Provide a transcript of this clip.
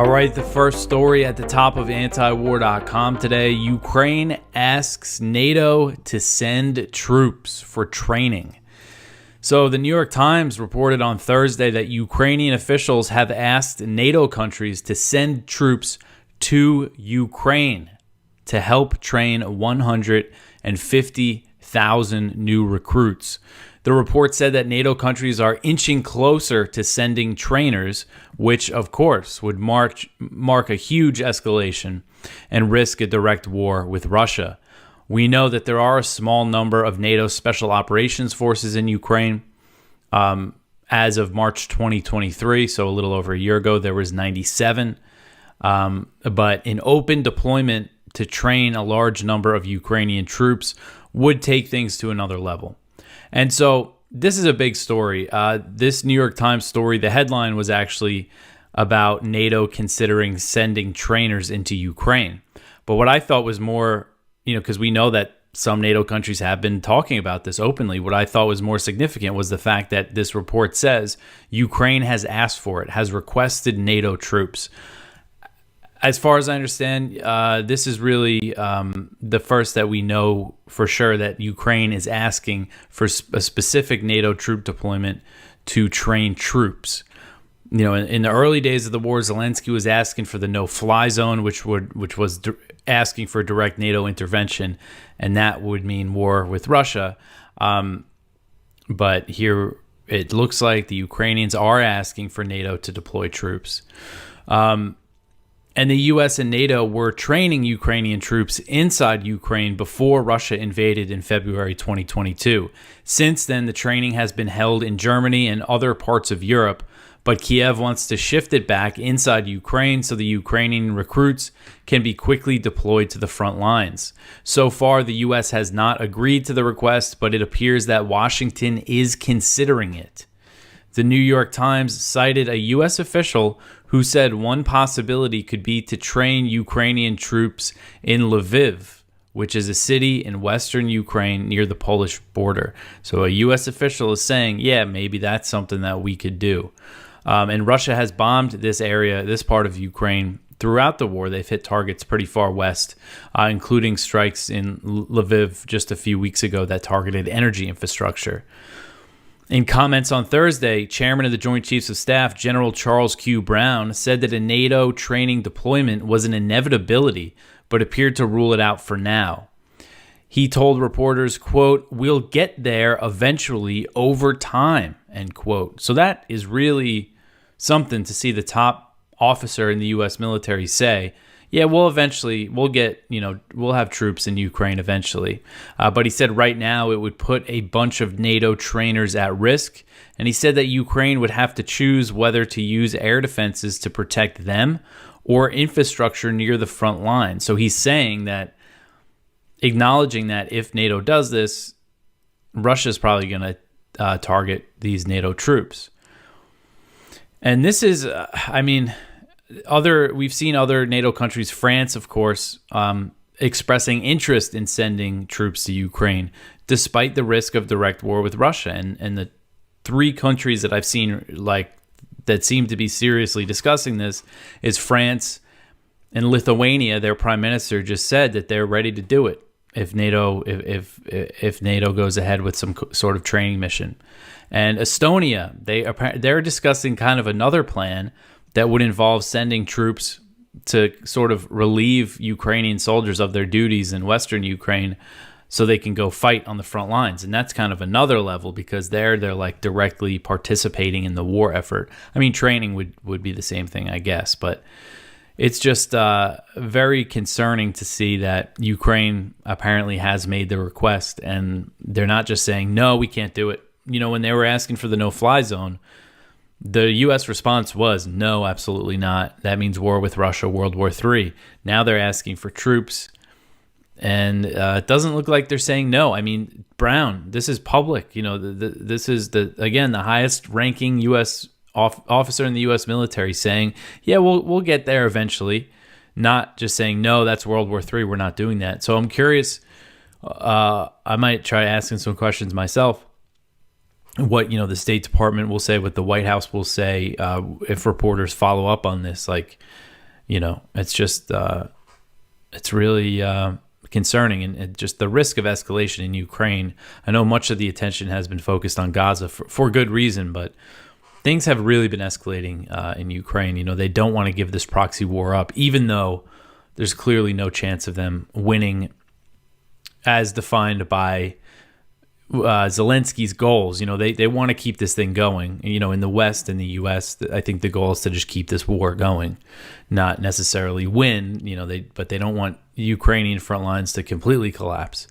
All right, the first story at the top of antiwar.com today. Ukraine asks NATO to send troops for training. So the New York Times reported on Thursday that Ukrainian officials have asked NATO countries to send troops to Ukraine to help train 150,000 new recruits. The report said that NATO countries are inching closer to sending trainers, which, of course, would mark a huge escalation and risk a direct war with Russia. We know that there are a small number of NATO special operations forces in Ukraine. As of March 2023, so a little over a year ago, there was 97. But an open deployment to train a large number of Ukrainian troops would take things to another level. And so this is a big story. This New York Times story, the headline was actually about NATO considering sending trainers into Ukraine. But what I thought was more, because we know that some NATO countries have been talking about this openly, what I thought was more significant was the fact that this report says Ukraine has asked for it, has requested NATO troops. As far as I understand, this is really the first that we know for sure that Ukraine is asking for a specific NATO troop deployment to train troops. In the early days of the war, Zelensky was asking for the no-fly zone, which was asking for direct NATO intervention, and that would mean war with Russia. But here it looks like the Ukrainians are asking for NATO to deploy troops. And the U.S. and NATO were training Ukrainian troops inside Ukraine before Russia invaded in February 2022. Since then, the training has been held in Germany and other parts of Europe, but Kiev wants to shift it back inside Ukraine so the Ukrainian recruits can be quickly deployed to the front lines. So far, the U.S. has not agreed to the request, but it appears that Washington is considering it. The New York Times cited a U.S. official who said one possibility could be to train Ukrainian troops in Lviv, which is a city in western Ukraine near the Polish border. So a U.S. official is saying, yeah, maybe that's something that we could do. And Russia has bombed this area, this part of Ukraine, throughout the war. They've hit targets pretty far west, including strikes in Lviv just a few weeks ago that targeted energy infrastructure. In comments on Thursday, Chairman of the Joint Chiefs of Staff, General Charles Q. Brown, said that a NATO training deployment was an inevitability, but appeared to rule it out for now. He told reporters, quote, "We'll get there eventually over time," end quote. So that is really something to see the top officer in the U.S. military say, yeah, we'll have troops in Ukraine eventually. But he said right now it would put a bunch of NATO trainers at risk. And he said that Ukraine would have to choose whether to use air defenses to protect them or infrastructure near the front line. So he's saying that, acknowledging that if NATO does this, Russia's probably going to target these NATO troops. And this is, we've seen other NATO countries, France, of course, expressing interest in sending troops to Ukraine, despite the risk of direct war with Russia. And the three countries that I've seen that seem to be seriously discussing this is France and Lithuania. Their prime minister just said that they're ready to do it if NATO goes ahead with some sort of training mission. And Estonia, they're discussing kind of another plan that would involve sending troops to sort of relieve Ukrainian soldiers of their duties in Western Ukraine so they can go fight on the front lines. And that's kind of another level because they're like directly participating in the war effort. Training would be the same thing, I guess. But it's just very concerning to see that Ukraine apparently has made the request. And they're not just saying, no, we can't do it. When they were asking for the no-fly zone, the U.S. response was, no, absolutely not. That means war with Russia, World War III. Now they're asking for troops, and it doesn't look like they're saying no. Brown, this is public. This is, the highest-ranking U.S. officer in the U.S. military saying, yeah, we'll get there eventually, not just saying, no, that's World War III. We're not doing that. So I'm curious. I might try asking some questions myself. What the State Department will say, what the White House will say, if reporters follow up on this, It's just it's really concerning, and just the risk of escalation in Ukraine. I know much of the attention has been focused on Gaza for good reason, but things have really been escalating in Ukraine. They don't want to give this proxy war up, even though there's clearly no chance of them winning as defined by Zelensky's goals. They want to keep this thing going. In the West and the U.S., I think the goal is to just keep this war going, not necessarily win. But they don't want Ukrainian front lines to completely collapse.